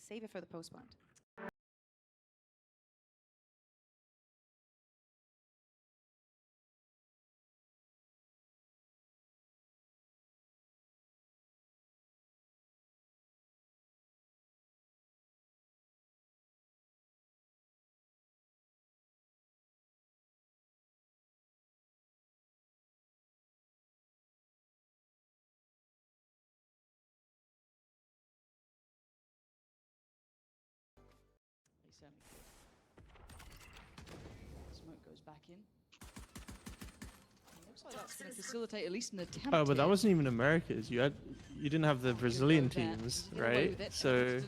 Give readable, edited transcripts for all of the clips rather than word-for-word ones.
save it for the post plant. Smoke goes back in. Looks like that's going to facilitate at least an attempt. Oh, but that here. wasn't even America's. You didn't have the Brazilian teams, right? So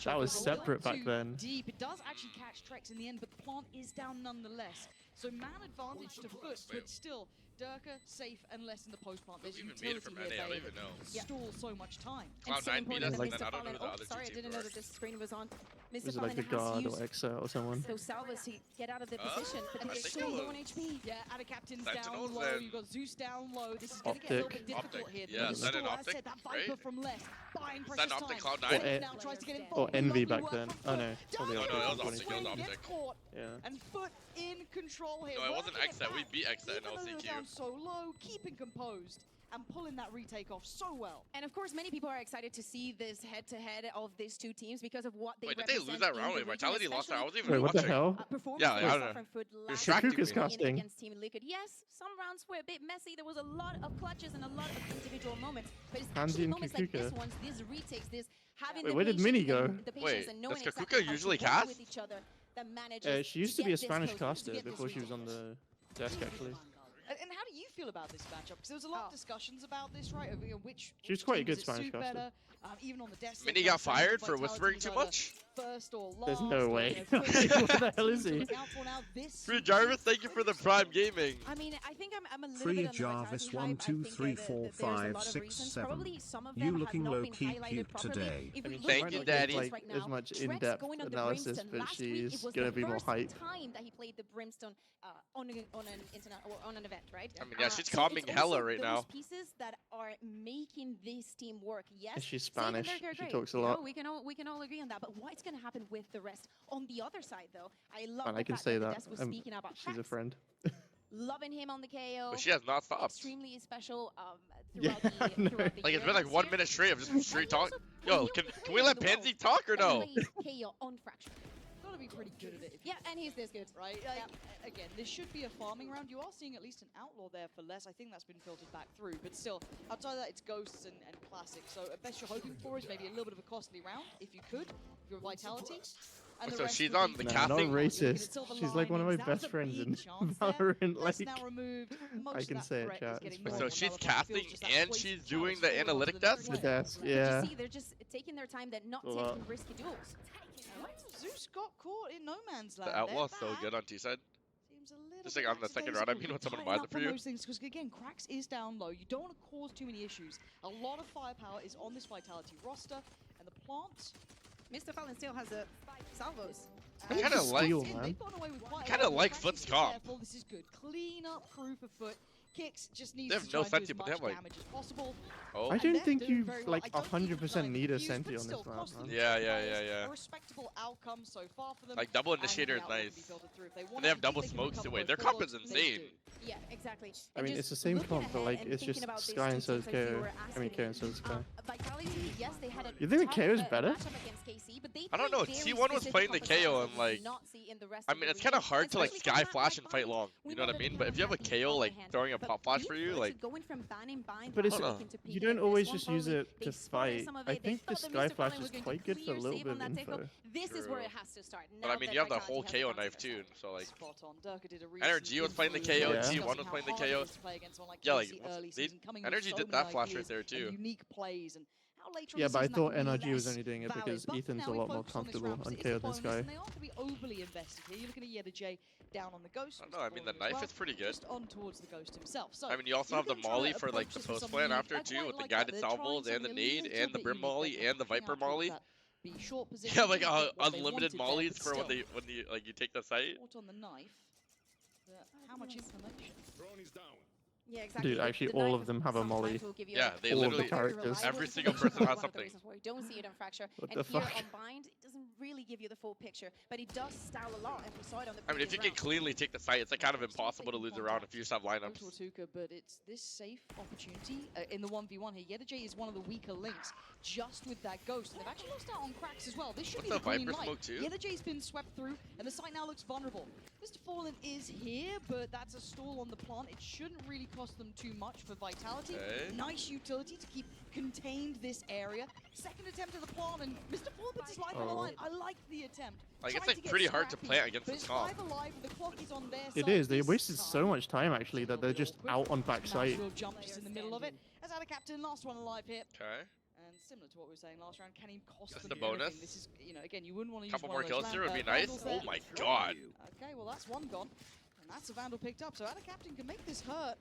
that was separate back then. Deep. It does actually catch Trex in the end, but the plant is down nonetheless. So man advantage to Foot, but still, Durka safe and less in the post plant. There's utility from here. NA, I don't even know. Stall so much time. Cloud9 beat us, and Like, then I don't know who the other sorry, I two didn't teams know were. that this screen was on. Mr. Was it like the God or Exa or someone? So Salvas to get out of the position, but I they're think so it low on was- HP. Yeah, out of captain's Sentinels down low. and- You've got Zeus down low. This is going to get a little bit Optic. difficult Optic, here. yeah, But Sentinel still, as I Optic, said, that Viper right? from left, buying precious Sentinel Optic, time. Cloud9. Sentinel now tries to get Or involved. Envy Lovely back work then. from Oh Foot. no, probably No, Optic. no, it was Down Optic, it was swing, Optic. gets caught. Yeah. And Foot in control here. No, it wasn't working Exa. We back, beat Exa in even though they were LCQ. down so low, keeping composed and pulling that retake off so well. And of course, many people are excited to see this head-to-head of these two teams because of what they Wait, did they represent lose that in round? the Wait, region, Vitality lost that. I wasn't even Wait, what the watching. hell? Performance Yeah, I don't know. from Foot last distracting season me. Casting. against Team Liquid. Yes, some rounds were a bit messy. There was a lot of clutches and a lot of individual moments, but it's Handy actually and moments like this Kukuka. ones, these retakes, this having Wait, the where did patience Mini and go? the patience Wait, and knowing does exactly Kukuka how to usually work cast? with each other that manages She used to be a get this Spanish close, to caster get this before she was on retake. the desk actually. And how do you feel about this matchup? Because there was a lot of discussions about this, right? Of, which She was quite a team good does it Spanish suit caster. better? Even on the desk. Mini got fired for whispering too much? First or last, There's no or, way. you know, What the hell is he? Free Jarvis, thank you for the Prime Gaming. I mean, I think I'm a little Free bit on the Jarvis Vitality hype. 1, 2, I think 3, that 4, there's a lot 5, of 6, reasons. 7. Probably some of You them have looking not been low-key highlighted cute properly. today. If I we mean, look Thank at you, the Daddy. games Like right as now, much Trex in-depth going on the analysis, Brimstone. but Last week, it she's was gonna the be more first hype. time that he played the Brimstone on an internet or on an event, right? I mean, yeah, she's so calming it's hella also right those now. pieces that are making this team work. Yes, And she's Save and Spanish. Dirk are She great. talks a You know, lot. we can all agree on that. But what's going to happen with the rest? On the other side, though, I love And the I can fact say that that. Des was speaking about She's a Trax. friend. Loving him on the KO. But she has not stopped. Extremely special Yeah, throughout I know. throughout the Like, year. it's been like 1 minute straight of just straight talk. Yo, can we let Pansy talk or no? KO on Fracture. Gotta be pretty good at it. Yeah, and he's this good. Right? Like, again, this should be a farming round. You are seeing at least an outlaw there for less. I think that's been filtered back through. But still, outside of that, it's ghosts and classic. So at best you're hoping for is maybe a little bit of a costly round, if you could, if you're Vitality. And the So rest she's would on be the Nah, casting. not racist. She's like one of my That was best a friends big in chance there. Valorant. That's Like, now removed. Most I of can that say it, threat chat, is getting it's more fine. So and she's more level. It feels casting just that and place she's to doing challenge the forward onto analytic the next desk? the play. desk, You yeah. see, they're just taking their time. They're not A lot. taking risky duels. Zeus got caught in no man's land. The Outlaw's They're so back. good on T-side. Seems a little Just bit like on the second round, I mean, when someone buys it for you. Because again, Cracks is down low. You don't want to cause too many issues. A lot of firepower is on this Vitality roster, and the plant. Mr. Fallen still has a 5 salvos. I kinda like- They've man. gone away with quite a Kinda lot. like Cracks Foot's is comp. careful. This is good. Clean up crew for Foot. Kicks just needs They have to no try and do senti, as but they much have, like- damage as possible. Oh. I And don't they're think doing you very well. like I don't think you've 100% done need a confused, senti but on still, this map, costly man. Yeah, yeah, players, yeah, yeah. A respectable outcome so far for them. Like, double and initiator the is outcome can nice. be filtered through. If they And want they it, have I double think they can smokes too. recover Wait, both their full comp loads, is they insane. do. Yeah, exactly. I And mean, just it's the same looking comp, but ahead like and it's thinking just about these Sky two and so is teams, like you KO. were I mean, asking KO and so is Sky. Vitality, yes, they had a You think the tough, KO is better? matchup against KC, but they I don't played know, very T1 was specific playing the KO compositions and, like, we did not see in the rest I of mean, the it's kind of region, hard to like especially sky coming out flash like and fight Bind. long. We You know what I that mean? they But if you have a that they KO have like in hand. throwing a But pop flash for you, Foot like going from banning bind But it's, all the way Hold on. into you PK don't this always one just use early. it They to spotted fight. some of I it. They think the thought that Sky Mr. Flash Fallen is was going quite to good for a clear little save bit on of that take-up. info. This is where True. it has to start. but Now I mean, that you have the Vitality whole has KO advanced knife their too, so like Spot on. Durka did a Energy was playing the recent KO, Yeah. T1 discussing was how playing the hard it KO. is to play against someone like Yeah, like KC early they- season, coming with Energy so did many that flash right ideas there and too. unique plays and how later in Yeah, the but I season that thought can be NRG was less only doing it valid. because But for Ethan's now, a we lot more focus on this comfortable round on because KO it is a than bonus Sky. and they aren't going to be overly invested here. You're looking at Yeda J down on the Ghost. I don't know, I mean, the as knife well, is pretty good. just on towards the Ghost himself. So I mean, you also you're have the gonna try molly to for like approach the this with post something plan unique. after I too, quite with the like that. guided They're trying salvos and the something a nade little and the bit brim unique. molly They're and the looking viper out towards molly. that B short position. Yeah, like Didn't get what they unlimited wanted there, mollies but for when still, they like you take the site. caught on the knife. But how much information? Drone is down. Yeah, exactly. Dude, actually, The all knife of them have a sometimes molly. will give you Yeah, a they All of the literally, characters. every single person has one of the something. reasons why we don't see it on Fracture. What And the here fuck? on Bind, it doesn't really give you the full picture, but it does style a lot, and we saw it on the I mean, if you previous can round. cleanly take the site, it's like kind of impossible to lose a round if you just have lineups. Tuka, but it's this safe opportunity in the 1v1 here. Yedajay is one of the weaker links, just with that ghost. And they've actually lost out on cracks as well. This should What's be the the green Viper light. smoke too? Yedajay's been swept through, and the site now looks vulnerable. Mr. Fallen is here, but that's a stall on the plant. It shouldn't really cost them too much for Vitality. Okay. Nice utility to keep contained this area. Second attempt at the plant, and Mr. Fallen puts his life on the line. I like the attempt. Like, it's Tried like to get pretty hard to scrappy, plant against but this it's comp. 5 alive, and the clock is on their It side is. They this wasted so time. much time actually that they're just out on backside. Nashville jumps in the middle of it. As out a captain, last one alive here. Okay. And similar to what we were saying last round, can he cost Just them the bonus. anything? This is, you know, again, you wouldn't want to use Couple one more of kills those here would be nice. vandals Oh there. my god. Okay, well that's one gone. And that's a vandal picked up, so out a captain can make this hurt.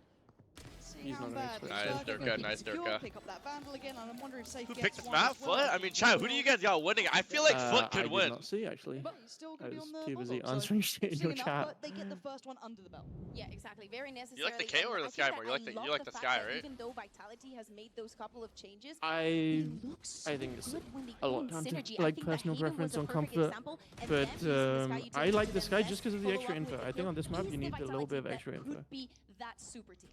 See He's how not bad. gonna Nice, Durka Durka, can keep it nice, secure, Durka. Pick up that vandal again, and I'm wondering if Safe Who gets picked this one map? as well. Foot? I mean, Chad, who do you guys got winning? I feel like Foot I could did win. not see actually. But he's still I going to be was on the too busy bubble, so answering shit in interesting your enough, chat. but they get the first one under the belt. Yeah, exactly. Very necessary. You like the KO or the Sky more? You like the Sky, right? Even though Vitality has made those couple of changes, I I think it's when they a lot own down to synergy. like I think personal that Hayden preference was a on perfect comfort, example, and but then using the Sky I utility like to the then Sky best just because of the follow extra up with info. the I think on this map he's you the need a little bit of Vitality extra that info, could be that super team.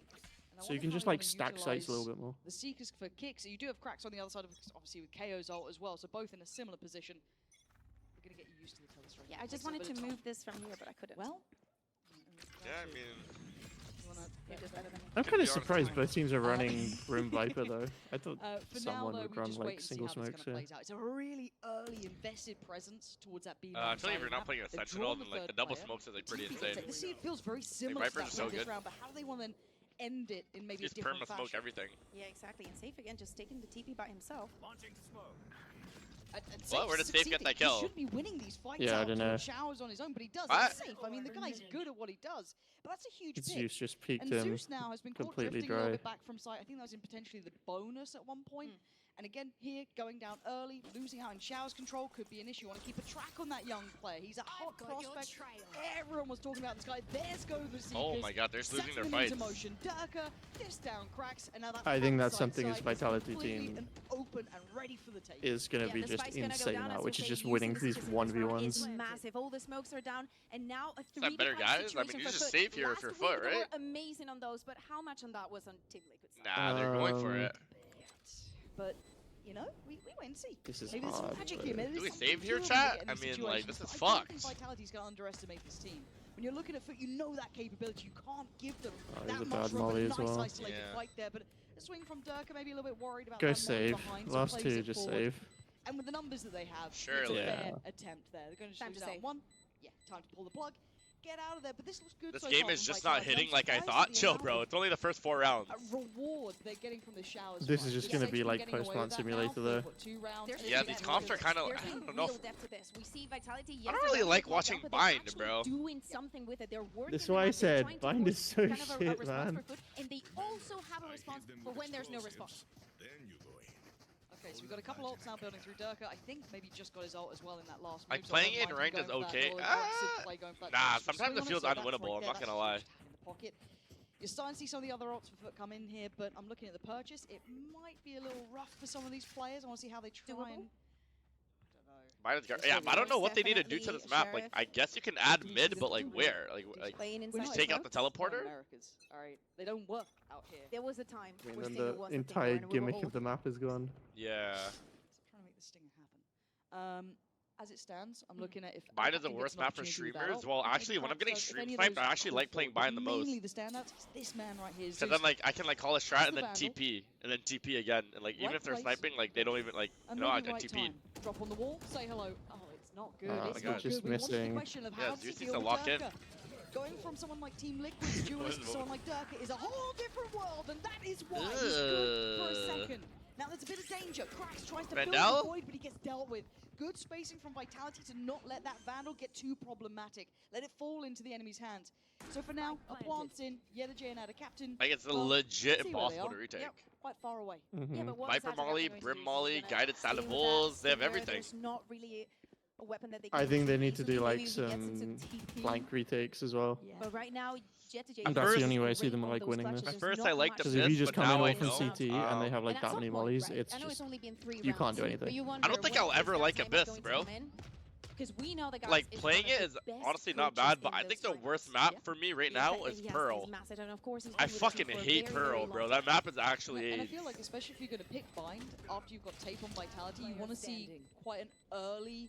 And I so you wonder can how just they like wanna stack sites a little utilize bit more. the Seekers for kicks. So you do have cracks on the other side of, obviously with KO's ult as well, so both in a similar position. We're going to get you used to the telestring. Yeah, I just Takes a wanted bit to of time. move this from here, but I couldn't. Well, Yeah, I mean, you wanna You're just better than me. I'm To kind be of honest, surprised both teams are running Grim Viper though. I thought for now, someone though, would we run just wait like and see single how this smokes. kind of Yeah. plays out. It's a really early invested presence towards that B. I feel like if you're not playing a Sentinel, then like the double smokes is like pretty insane. The seed feels very similar to Viper's that so previous good. round, but how do they want to then end it in maybe Just a different perma smoke fashion? everything. Yeah, exactly. And Safe again, just taking the TP by himself. And Well, where did Safe get succeeding. that kill? He should be winning these fights Yeah, I out don't through know. showers on his own, but he does. What? It's Safe. I mean, the guy's good at what he does, but that's a huge pick. Zeus just peeked And him. Zeus now has been caught completely drifting a little dry. bit back from sight. I think that was in potentially the bonus at one point. And again, here, going down early, losing out in showers control could be an issue. Want to keep a track on that young player. He's a hot prospect. Everyone was talking about this guy. There's go the Seekers. Oh my god, they're just losing their Setting them into fights. motion. Durka gets down cracks, and now that I think that's backside something his side is Vitality completely team and open and ready for the take. is gonna Yeah, be the just spike's gonna go insane down now, as which is okay, just using winning the these situation this round 1v1s. is massive. All the smokes are down, and now a not 3v5 better, guys? I mean, situation you for just Foot. save here Last for week Foot, they right? were amazing on those, but how much on that was on Team Liquid's side? Nah, they're going for it. But, you know, we wait and see. This is Maybe there's some hard, magic but- here. Maybe Do there's we something save here, doable to chat? get in I these mean, like, situations. this is But I don't think fucked. Vitality's going to underestimate this team. When you're looking at Foot, you know that capability. You can't give them Oh, that he's a much bad room. molly A as nice well. isolated Yeah. fight there, but a swing from Durka, maybe a little bit worried about Go that molly save. behind, so Last plays two, it just forward. save. And with the numbers that they have, it's a Surely. fair Yeah. attempt there. They're going to Time shoot to out save. one. Yeah, time to pull the plug. Get out of there, but this looks good This so game far is from just not Vitality. hitting I'm like I surprised thought. at the Chill, amount bro. of It's only the first 4 rounds. reward they're getting from the showers. This is fight. just The gonna Saints be been like getting away with post-round that simulator now though. for, what, 2 rounds? There's Yeah, been these real comps are depth. kind of, There's I been don't know. real depth to this. We see Vitality. Yes, I don't they're really not like gonna watching jump, but they're Bind, actually bro. Doing something with it. They're working. That's them why I out. They're said trying to Bind put is so kind of a shit, response man. for Foot, and they also have a response for when there's no response. Okay, so we've got a couple ults now building through Durka. I think maybe just got his ult as well in that last move. Like, so I playing don't in mind him ranked going is for that okay. little aggressive play, going for that Nah, aggressive sometimes swing it on feels so that's unwinnable, right I'm there, not that's gonna a lie. huge tap in the pocket. You're starting to see some of the other ults for Foot come in here, but I'm looking at the purchase. It might be a little rough for some of these players. I want to see how they try Doable? and... I don't know. Minus guard. Yeah, but I don't know what they need to do to this map. Like, I guess you can add mid, but like where? Like Playing We're inside not take out the teleporter? Americas, all right? They don't work out here. There was a time I mean, where then Stinger the was a thing, entire and we were gimmick all- of the map is gone. yeah. So I'm trying to make this stinger happen. As it stands, I'm looking at if Bind is the Captain worst gets an map for opportunity with that streamers. ult, Well, maybe actually, when I'm getting perhaps, so if stream any of sniped, those I actually go like for playing it, but Bind the most. Mainly the standouts is this man right here. Because Zeus. then like I can like call a strat and then That's the vandal. TP and then TP again, and like even Right if they're place. sniping, like they don't even like And you know I maybe right TP'd. time. Drop on the wall, say hello. Oh, it's not good. Oh, it's God. not Just good. We wanted the missing. question of Yeah, how does Zeus he needs deal to with lock in. Durka? Going from someone like Team Liquid's duelist to someone like Durka is a whole different world, and that is why he's good for a Ugh. second. Now there's a bit of danger. Cracks tries to build Vandal? the void, but he gets dealt with. Good spacing from Vitality to not let that Vandal get too problematic. Let it fall into the enemy's hands. So for now, a plant's in, Yedajay and a captain. Like it's Well, legit see where they impossible are. to retake. Yep, quite far away. Yeah, Mhm. but what Viper is Aztec Molly, going to Brim do? He's Molly, gonna guided stay with that Saddle Bulls, they have Stinger. everything. There's not really a weapon that they I can think they use need to do easily. like Maybe if he gets into some TP. flank retakes as well. Yeah. But right now, Jet to J And is that's the just only way I see great them on like those winning clutches. this. At There's first not I liked much the Because if you miss, just but come in now I all from know. CT and they have like And at that some many point, mollies, right, it's I know it's just only been 3 you can't do rounds, but anything. you wonder I don't think when I'll is ever that like time Abyss, going to bro. come in? Because we know that guys Like is playing one of it is the best honestly not coaches bad, but in I think this the worst finals. map Yeah. for me right The now fact that is he has Pearl. massive, and of course he's I been with the team fucking for a hate very, very Pearl, long bro. time. That map is And actually. I feel like, especially if you're going to pick Bind after you've got tape on Vitality, you want to see quite an early.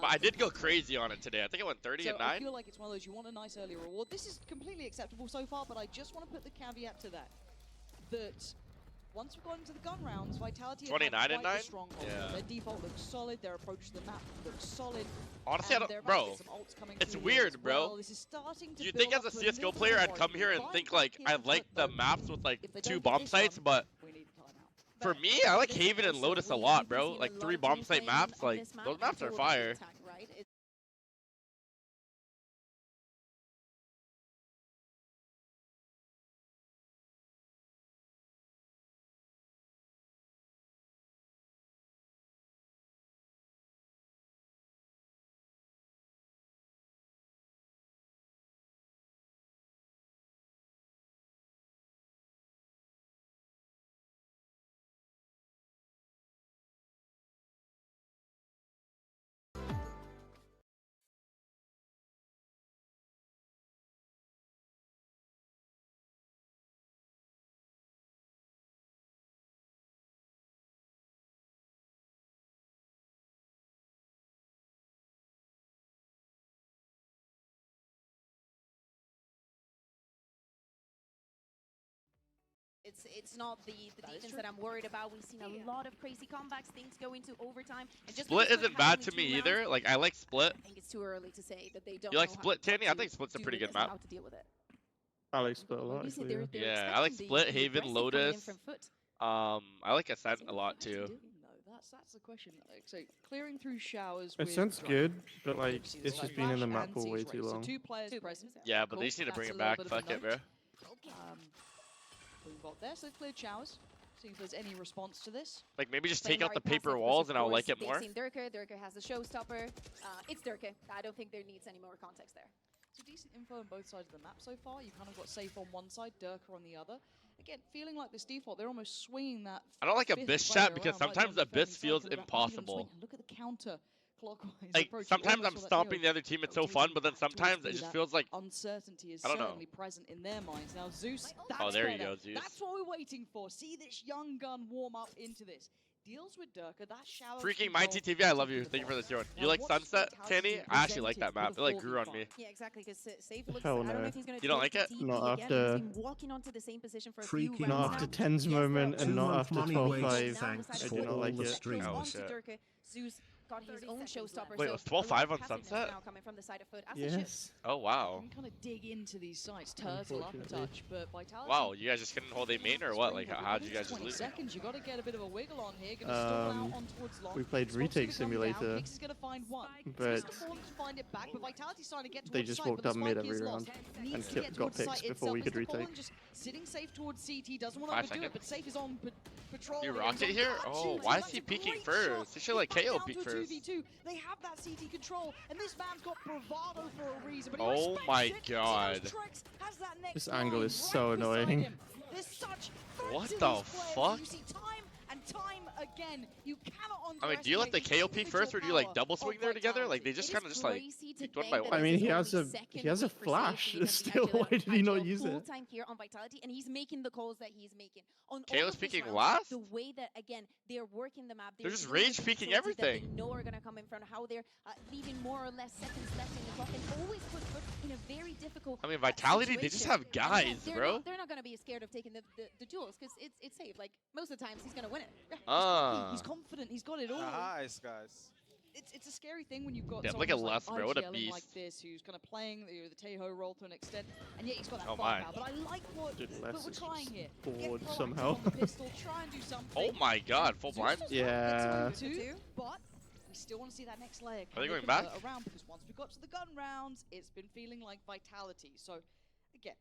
But I did go crazy on it today. I think I went 30 So and I 9. feel like it's one of those, you want a nice early reward. This is completely acceptable so far, but I just want to put the caveat to that. That once we've gone into the gun rounds, Vitality have 29 had and quite 9? the stronghold. Yeah. Their default looks solid, their approach to the map looks solid. Honestly, I and they're don't, about to bro. get some ults coming It's through weird, here as bro. well. This is starting to You build think as a up to CS:GO little bit player of I'd come worry. here and Bind think back like here I on like foot, the though. maps with like If they 2 don't get bomb this sites, one, but we need a timeout. for But me, on I the like other side Haven and also, Lotus a we lot, have been bro. seeing Like a lot 3 of bomb teams site playing maps, on like this map those maps are towards the fire. attack, right? It's not the defense that I'm worried about. We've seen a lot of crazy comebacks, things go into overtime. And just Split because isn't we've had bad only to 2 me rounds, either. Like I like Split. I think it's too early to say that they don't You like know Split, what Tanny? I to think Split's a do pretty with good this and map. how to deal with it. I like Split a lot Obviously, actually. they're Yeah, I like expecting Split, the Haven, aggressive coming in Lotus. from foot. I like Ascent So a what lot Vitality too. doing, though? That's the question. Like, so clearing through showers. Ascent's with good, but like obviously there's it's just been in the Flash map and for way Siege too Race. long. So 2 players Two present. players, Yeah, but Cool. they just need to That's bring a it little back. bit of a Fuck it, note. bro. We've got there, so they've cleared showers. See if there's any response to this. Like maybe just Playing take out the very paper passive, walls because, and of I'll like course, it more. They've seen Durka. Durka has the showstopper. It's Durka. I don't think there needs any more context there. So decent info on both sides of the map so far. You kind of got Safe on one side, Durka on the other. Again, feeling like this default, they're almost swinging that. I don't like fifth Abyss player chat because around right sometimes on the defending Abyss side, feels kind of that pendulum swing. impossible. And look at the counter clockwise Like approach. You sometimes almost I'm saw that stomping Theo the other team. It's so rotating fun, but then back towards sometimes me. it just That feels like uncertainty is I don't know. certainly present in their minds. Now Zeus, that's Oh, there you better. go, Zeus. That's what we're waiting for. See this young gun warm up into this. Deals with Durka, that shower. freaking my TTV. I love you. Thank you for the join. You like Sunset, Tanny? I actually like that map. It like grew on me. Yeah, exactly. Because Safe looks. Hell I don't know no. if he's gonna. You don't like it? TP Not again. after- He's been walking onto the same position for a few Freaking rounds Not now. after out. Tens Yes, there moment are and not month after money 12-5. thanks I for do not all like the it. streams. Oh, Onto shit. Durka. Zeus got his own showstopper. Wait, so it was 12-5 on passiveness Sunset? now coming from the side of foot. As it should. Yes. Oh wow. You can kind of dig into these sites, turtle up a Unfortunately. touch, but Vitality. Wow, you guys just couldn't hold a main or what? Like how'd you guys just 20 lose? seconds, you got to get a bit of a wiggle on here. Gonna stall out on towards long. We played Spots Retake gonna come down, Simulator, Kicks is gonna find one. but Mr. Fallen to find it back, but Vitality's trying to get they towards just site, walked but up the mid spike every is round lost. and Needs to got get towards picks site before we itself. could Mr. Fallen retake. just sitting safe towards CT, doesn't want 5 to overdo it, seconds. but safe is on patrol. You here. rocked He's it on here? guard Oh, shooting. why is That's he a peeking great first? shot. He should let He's back KO down peek to a first. 2v2. They have that CT control, and this man's got bravado for a reason. But he Oh respects my it. God. Trex has that next This angle line is so right beside annoying. him. There's such What threats in the these players. fuck? You see time and time again. You cannot I mean, do you let the KO peek first or do you like double swing there together? Like they just kind of just like picked one by one. I mean, he has a flash still. Why did he not use it? Full time here on Vitality, and he's making the calls that he's making. On all KO's of these peeking rounds, last? The way that again they're working the map, They're just dealing rage with the peeking utilities that everything. They know are gonna come in front. How they're leaving more or less seconds left in the clock, and always put foot in a very difficult. I mean, Vitality, they just situation. have And again, guys, bro. They're not gonna be scared of taking the duels because it's safe. Like most of the times, he's gonna win it. He's confident. He's got it all. Nice, guys. It's a scary thing when you've got Yeah, someone look at who's Lust, like bro, what a IGLing beast. like this, who's kind of playing the Tejo role to an extent, and yet he's got that Oh my. firepower. But I like what Dude, but Les we're is trying just here. bored Get proactive somehow. on the pistol, try and do something. Oh my God, full Zeus blind. does Yeah. well, gets away with two, but we still want to see that next layer. Are they going convert back? around? Because once we got to the gun rounds, it's been feeling like Vitality. So again,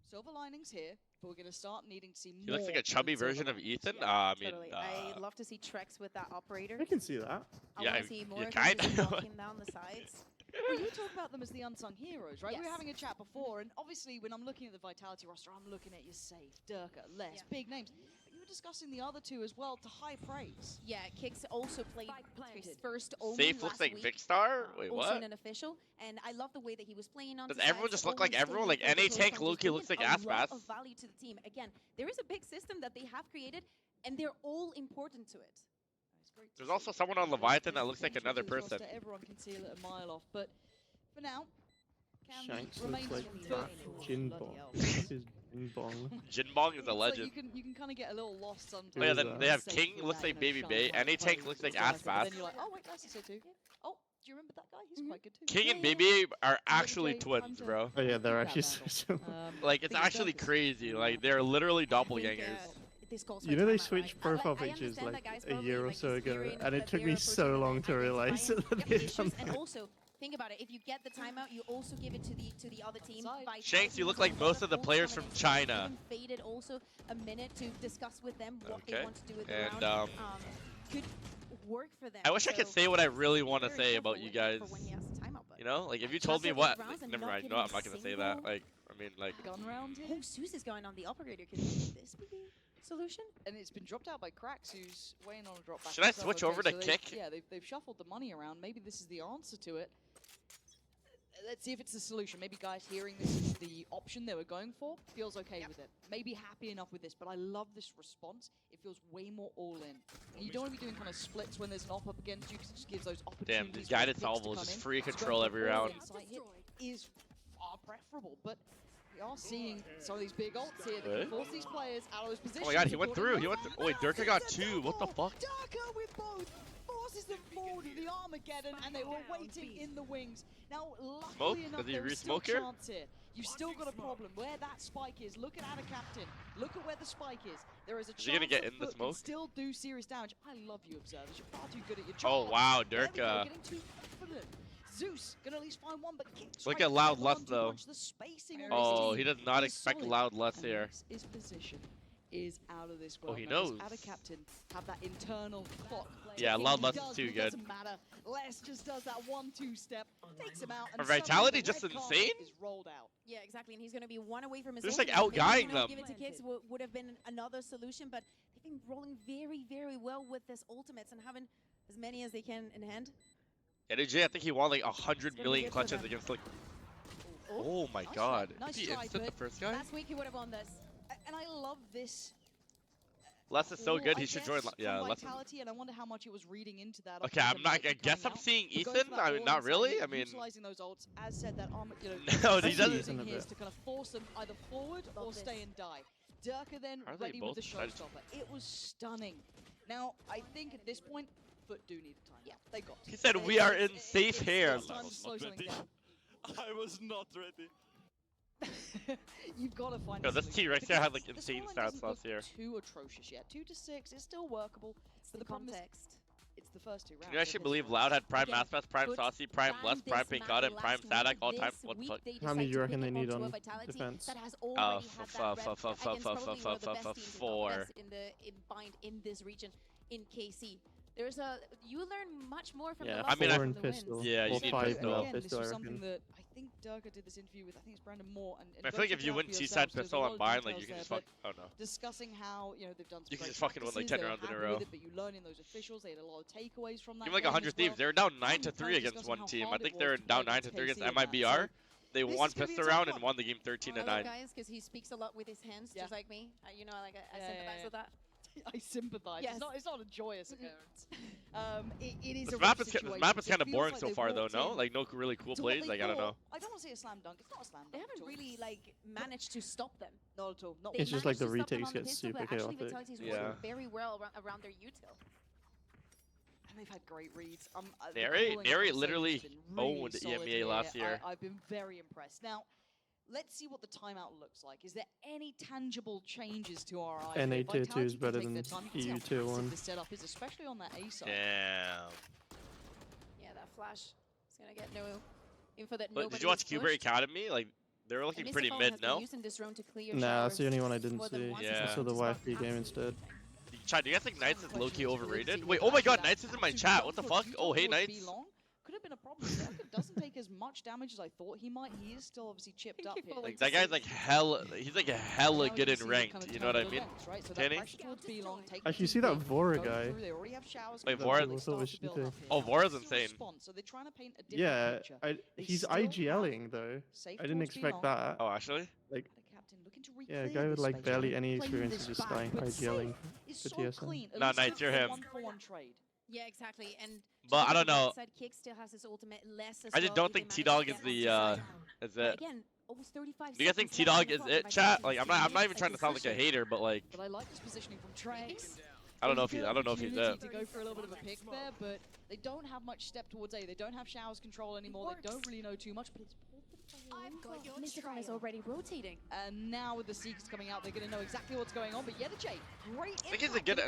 silver linings here, but we're going to start needing to see He more. looks like a chubby than silver version of linings. Ethan. Yeah, I mean, totally. I love to see Trex with that operator. I can see that. I Yeah, want to see more you of him kind just of. walking down the sides. Well, you talk about them as the unsung heroes, right? We were Yes. having a chat before, and obviously when I'm looking at the Vitality roster, I'm looking at your Safe, Durka, Les, Yeah. big names. But you were discussing the other two as well to high praise. Yeah, Kix also played his first Omen Safe looks last like week. Big Star? Wait, Also what? in an official, and I love the way that he was playing on. Does the everyone sides, just look Omen like everyone? staying Like for the NA close Tank range, Loki just looks bringing like a lot Ass of Bass. value to the team. Again, there is a big system that they have created, and they're all important to it. It's great to There's see. also someone on There's Leviathan that looks like potential another to this person. roster. Everyone can see it a mile off, but for now, Shanks remains looks like very that full. Jin Bloody Bong. hell. That's his Jin Bong. Jinbong is It's a like legend. you can kind of get a little lost sometimes. Oh, yeah, then with they have Safe King, with looks that, like you know, Baby shine Bay. high NA Tank praise looks and like stuff, Ass but Bass. then you're like, oh wait, that's so too. Oh, do you remember that guy? He's quite good too. King and Yeah, Baby are actually Jay, twins, Hunter. bro. Oh yeah, they're That actually battle. so similar. Like, it's I think actually Durka's- crazy. Like, they're literally doppelgangers. This calls for You know they timeout, switched right? profile I pictures understand like that guys a probably, year or like, so just ago, hearing and that it took they're me approaching so and long to realize identifying that the they'd done issues. And that. also, think about it. If you get the timeout, you also give it to the other team. Side. Vitality Shanks, you look has a like lot most of the ults players coming from in. China. Even Faded also a minute to discuss with them what they Okay. want to do with the And, round. Could work for them. I wish I could So say what I really want to very say careful about you with- guys. for when he has the timeout button. You know, like if you Just told me at what, these rounds and never not mind. No, getting I'm not gonna say single- that. Like, I mean, like, Gun round here. Oh, Zeus is going on the operator. Could this be the solution? And it's been dropped out by Cracks, who's waiting on a drop back. Should I himself. switch Okay, over to so kick? Yeah, they've shuffled the money around. Maybe this is the answer to it. Let's see if it's the solution. Maybe guys hearing this is the option they were going for feels okay with it. Maybe happy enough with this, but I love this response. It feels way more all in. And you don't want to be doing kind of splits when there's an op up against you because it just gives those opportunities. damn, these for guided picks to salvos come is in. free So going control for every all round. inside hit is far preferable, but we are seeing some of these big ults here that What? can force these players out of those positions. Oh my god, he went according through. to He went the through. Oh wait, map. Durka got It's a two. What the double. fuck? Durka with both forces them forward to the Armageddon, and they were waiting in the wings. Now, Smoke? luckily enough, Does he there is still re-smoke here? chance here. You've still got a problem. Where that spike is, look at Ada Captain. Look at where the spike is. There is a Is he gonna chance get that in the Foot can smoke? still do serious damage. I love you, observers. You're far too good at your Oh job. wow, There we go, Durka. getting too confident. Zeus gonna at least find one, but Kicks Look right at Loud there, Lust, 1-2 though. punch. The spacing on Oh, this he team does not is expect solid. loud less And here. His position is out of this world. he Now, does knows. Ada Captain have that internal clock? Yeah, ticking? Loud He Lust is does, too but it good. Doesn't matter. Les just does that 1-2 step, takes him out, and Are Vitality suddenly the just red carpet insane? is rolled out. Yeah, exactly. And he's going to be one away from his They're just, own. like, Maybe, outguying you know, them. Give it to Kicks would have been another solution, but they've been rolling very, very well with this ultimates and having as many as they can in hand. NJ, I think he won like 100 It's gonna be million good for clutches them. against like. Oh, Oh my nice god. try. Nice Did he try, instant the but first guy? last week he would have won this. And I love this. Les is so Well, good, I he should guess, join. from Yeah, Les. Vitality, and I wonder how much it was reading into that. Okay, I'm not. I guess I'm seeing Ethan. I mean, not really. I mean, utilizing those ults, as said, that armor, you know, No, he he's doesn't. using Ethan a his bit. to kind of force them either forward or Love stay this. and die. Durka then Are they ready with both the trying to- showstopper. It was stunning. Now, I think at this point, Foot do need a time. Yeah. They got. he said we are in safe hands. It's time to slow something down. I was not ready. You've got to find. Yo, a this solution, T-Rex here because had like the insane scoreline stats doesn't last look year. Too atrocious yet. 2-6 is still workable. It's But the the problem is, context. it's the first two rounds. Can you actually and believe this Loud had Prime Again, Mass Prime Foot Saucy, Prime ran Less, Prime this Pink map Cotton, Prime last Sadak, week. all time. This What the week fuck? they How many decide do you to reckon pick they up need onto a on Vitality defense? that has already had that rep against probably one of the best teams, if not the Four. best in this region in KC. There's a you learn much more from Yeah, the I losses mean, than four and the pistol. wins. Yeah, you or need five pistol. now Again, this pistol, was I something reckon. that I think Durka did this interview with. I think it's Brandon Moore. And I go feel like check if it you out win for Seaside yourselves. There's a Pistol lot on of Bind, like you details can just there, fuck. Oh no. but discussing how they've done. You can great just fucking win, like, practices, 10 they were rounds in a happy row. with it, but you learn in those officials. They had a lot of takeaways from that. Even like game 100 as Thieves, well. they were down 9 Some to 3 players against discussing one how team. I hard think it they're was to down play 9 to 3 against against KC in that. MIBR. They this won is gonna be a pistol tough round one. and won the game 13 I to love 9. guys because he speaks a lot with his hands, Yeah. just like me. You know, like I Yeah, sympathize yeah, with that. I sympathise. Yes. It's not a joyous occurrence. It is This a map rough is situation, kind so it of feels boring like so they far though. walked No, in like no really cool to what plays. they Like I don't know. thought- I don't want to say a slam dunk. It's not a slam dunk. They haven't at all. really like managed to stop them. Not at all. Not They It's just like managed the to stop them retakes on the get pistol, super but actually chaotic. Vitality's Yeah. working very well around their util. And they've had great reads. The Neri calling across those literally has been really owned solid EMEA here. last year. I've been very impressed. Now, let's see what the timeout looks like. Is there any tangible changes to our eyes? NA here? tier 2 Vitality is can better take than their time. You can see EU how tier massive 1. the setup is, especially on that A side. Damn. Yeah, that flash is gonna get no info that But nobody did you watch has Cuber pushed. Academy? Like They were looking And pretty Mr. mid, has been no? using this drone to clear Nah, that's the showers only one I didn't more than see. once. Yeah. I saw the It's got YFP game instead. Chat, do you guys think Knights is low-key Question overrated? solidity Wait, with oh my actually god, that Knights is in my absolute chat. jump What the towards fuck? you Oh, hey, towards Knights. B-Long. Could have been a problem. Zerka doesn't take as much damage as I thought he might. He is still obviously chipped up here. Like, that guy's like he's like hella good in ranked, you know what I mean? Can he? Actually, you see that Vora guy? Wait, Vora? That's what we should do. Oh, Vora's insane. So they're trying to paint a different Yeah, picture. he's still IGLing though. Safe I didn't towards expect B-Long. that. Oh, actually? Like, The captain looking to yeah, a reclear guy with this like space, barely trying to any play experience this is just back, dying but IGLing. It's for so TSM. clean. At Nah, least Knights, it's you're a him. 1-for-1 trade. Yeah, exactly. And But just I don't on the know. backside, Kick still has his ultimate less as I just well don't if think they T-Dog manage is to get the, onto side. is But it? again, almost 35 Do you guys think seconds left on T-Dog the is clock. it, chat? Like, I'm not even trying to sound like a position. hater, but like, But I like this positioning from Trax. I don't know if he's it. To go for a little bit of a pick there, but they don't have much step towards A. They don't have showers control anymore. They don't really know too much, but it's Mystical is already rotating. and now with the Seekers coming out, they're going to know exactly what's going on. But Yeta J, great. I think he's a good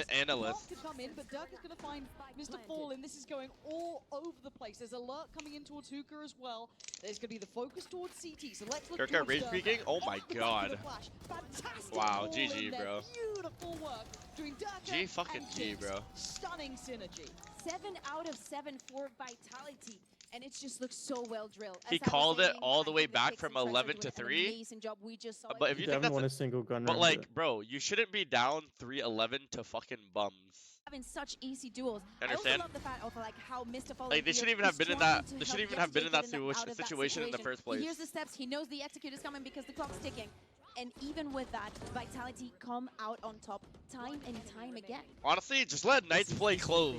analyst. Dirk could come in, but Dirk is going to find Mr. Fallen. This is going all over the place. There's alert coming in towards Hookah as well. There's going to be the focus towards CT. So let's look Dirk towards rage Dirk. speaking? Oh my Off the back of god. the flash. Fantastic Wow, ball GG, in there. bro. Beautiful work doing Dirk G fucking and G, Jinx. bro. Stunning synergy. 7 out of 7 for Vitality. And it just looks so well drilled. He As I was called it saying, all I the way think back Kicks from and Trex are 11 doing to an 3. amazing job. We just saw But it. if you They think haven't that's won a single gun but round like, yet. bro, you shouldn't be down 3-11 to fucking bums. Having such easy duels. Understand? I also love the fact of like how Mr. Fallen Like, they here shouldn't even is have been in trying that. to They help shouldn't even Yeta have been J in that get them out of that situation in the first place. He hears the steps. He knows the execute is coming because the clock's ticking. And even with that, Vitality come out on top time and time again. Honestly, just let Knights play Clove.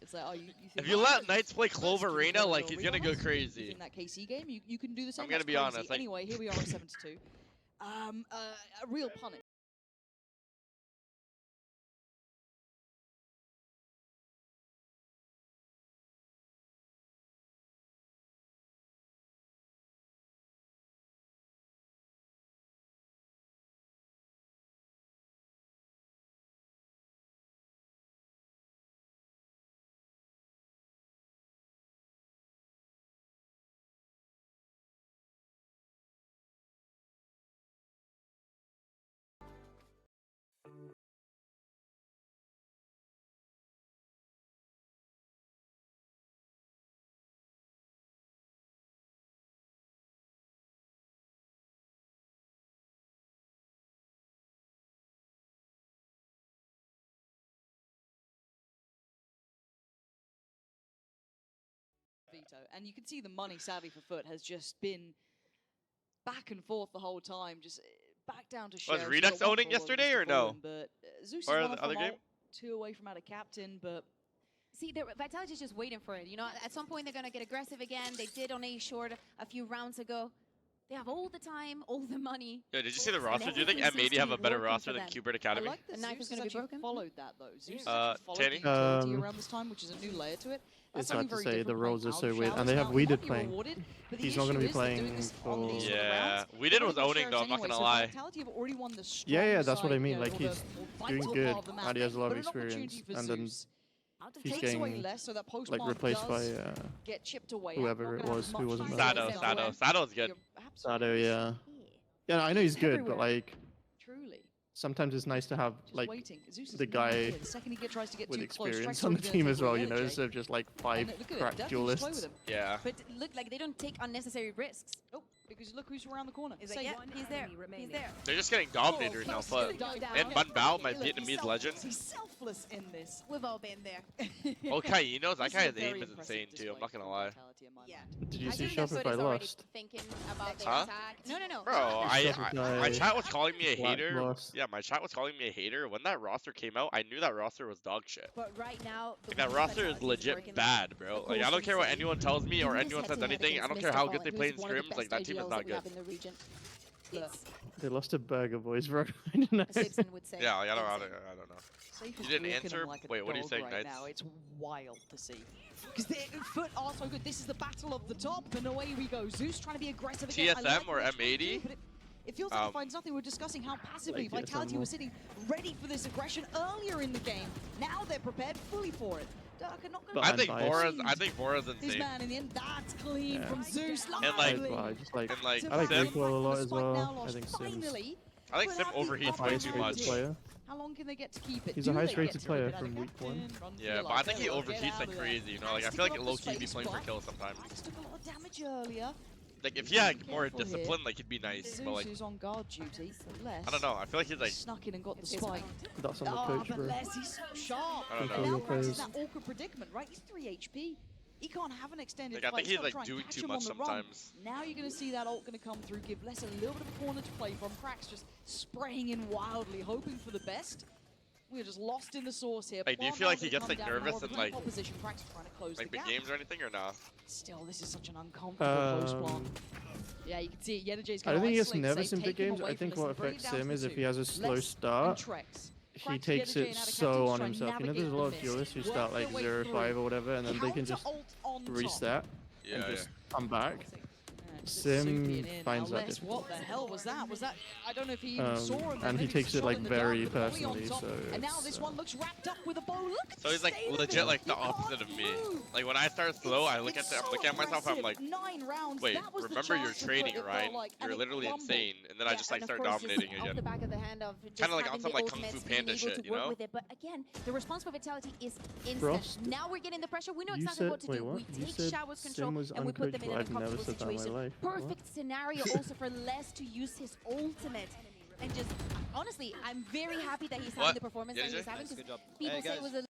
It's like, oh, you If think you that let was Knights play Clove first, Arena, you like wanna he's be gonna go honest? crazy. In that KC game, you can do the same. I'm gonna That's be crazy. honest, like- Anyway, here we are at 7-2. A real punish. Veto. And you can see the money, sadly, for Foot has just been back and forth the whole time, just back down to share. Was Redux owning yesterday or no? But Zeus Or is the one other from game? ult, 2 away from out of captain, but See, Vitality's just waiting for it. You know, at some point they're going to get aggressive again. They did on A short a few rounds ago. They have all the time, all the money. Yeah, did you see the roster? Do you think everything seems M80 to have be a better working roster for than them. Cubert I Academy? like that The knife Zeus is gonna has be actually broken? followed that, though. Zeus Uh, has actually followed the Tanny? utility around this time, which is a new layer to it. That's It's hard something to very say, the different roles playing are out so of weird. And they showers. have Now, he might Weeded be playing. rewarded, but the He's not gonna issue be is they're doing playing this on these for- sort of Yeah, rounds. Weeded They was don't have owning shares though, I'm not anyway, gonna so lie. Vitality have already won the strong Yeah, that's what I side, mean. you know, Like, or the he's more doing vital good, part of the map, and he has a lot of but an opportunity experience. for And then Zeus. he's Takes away getting less, so that post like bomb replaced by does get chipped away. whoever it was who wasn't Sado, there. Sado's good. Sado, yeah. Yeah, I know he's good, but like Truly. sometimes it's nice to have Just like waiting. Zeus is the not guy here. The second he tries to get with too close, experience Trex on the already gonna team take as well, away you know, Yeta J. instead of just like And 5 look at it, crack Dirk can just toy with duelists. him. Yeah. But look, like they don't take unnecessary risks. Oh, because look who's around the corner. It's Say like, yeah, it. he's there. He's there. They're just getting dominated right now, but and Bun Bao, my Look, he's Vietnamese selfless. legend. He's selfless in this. We've all been there. Okay, you know that This guy's a very aim is impressive insane too. I'm display not gonna from lie. Vitality in my Yeah. mind. Did you I see think that Shopify Foot is already lost? thinking about their Huh? attack. No. Bro, Shopify my chat was calling me a Black hater. lost. Yeah, my chat was calling me a hater. When that roster came out, I knew that roster was dog shit. But right now, the Like, that way roster is Vitality's legit working, bad, bro. of Like, I course, don't care what insane. anyone tells me or Even anyone this says head-to-head anything. I don't against care Mr. how Fallen, good they who's play in one of the scrims. Like, best that team is IGLs not that we good. have in the region. It's, They lost to Burger Boys, bro. I don't know. Simpson would say. Yeah, I don't insane. know. Safe You is didn't walking answer? them like a Wait, what are you dog saying, right Knights? now. It's wild to see. Because the Foot are so good. This is the battle of the top, and away we go. Zeus trying to be aggressive again. I TSM like or what he's trying to do, M80? but it feels like it finds nothing. We're discussing how passively Like TSM Vitality more. was sitting ready for this aggression earlier in the game. Now they're prepared fully for it. not But gonna I think Vora's his insane. man in the end. That's clean Yeah. from Zeus. And, like- Lovely. I just like And like I like Sim, recoil a lot as Spike now well. I lost. think Sim's Finally, I think could Sim have the overheats way highest too rated much. player. How long can they get to keep it? He's Do a they highest get rated to player rip it? from And week one. Captain runs Yeah, the but I think he Get overheats out like of there. crazy. You know, like I Max feel like took it off low the key be space playing for bar. kills sometimes. Max took a lot of damage earlier. Like if he had more Careful here. discipline, like he'd be nice. But Zeus like is on guard duty. Les I don't know. I feel like he's like snuck in and got the It's his spike. That's on the Oh, coach, but bro. Les, he's so sharp. I don't Control And your now Max is players. in that awkward predicament, right? He's 3 HP. He can't have an extended I think fight. he's gotta like try and doing catch too him on much the run. sometimes. Now you're going to see that ult going to come through, give Les a little bit of a corner to play from. Cracks just spraying in wildly, hoping for the best. We're just lost in the source here. Like, do you Plant feel like now he gonna gets, come like, down, nervous more of a and, like- opposition. Cracks trying to close Like the big gap. games or anything or nah? Still, this is such an uncomfortable post plant. Yeah, you can see it. Yenajay's I going don't to think he gets isolate nervous safe, in big take him games. away I from think this what and bring it affects down to him the is if two. he has a slow Les and start, Trex. he Cracks takes Yenajay it and out of so captains, on try and himself. You know, there's a navigate lot of the miss, duelists who work start their like way 0-5 through. or whatever, and then they can Counter just ult on top. reset Yeah, and yeah. just come back. Yeah, Sim Soupy in. finds Now, that Les, what the difficult. hell was that? Was that? I don't know if he even saw him. And he Maybe takes it's a it shot like in the dark very with the volley on personally, top. so And now it's, this one looks wrapped up with a bow. Look at So the he's like state of legit it. like the You can't opposite of me. move. Like when I start slow, I look at It's I'm so looking at myself. I'm like, aggressive. 9 rounds. wait, That was the remember you're chance to training, put it, Ryan. felt like, and You're it literally crumbled. insane. And then I just like and of start course, just dominating off again. the back of the hand of just Kinda like on having some, the like, Kung Fu ultimates, Panda being able shit, to you work know? with it. But again, the response for Vitality is instant. Frost? Now we're getting the pressure. We know You exactly said- what to wait, do. what? We You take said Shower's Sim control was and we put them in an uncoachable. I've never uncomfortable said that in my situation. life. What? Perfect scenario also for Les to use his ultimate. And just, honestly, I'm very happy that he's having What? the performance Yeah, that he's yeah. having. Nice, good Because job. people Hey, say it guys. was a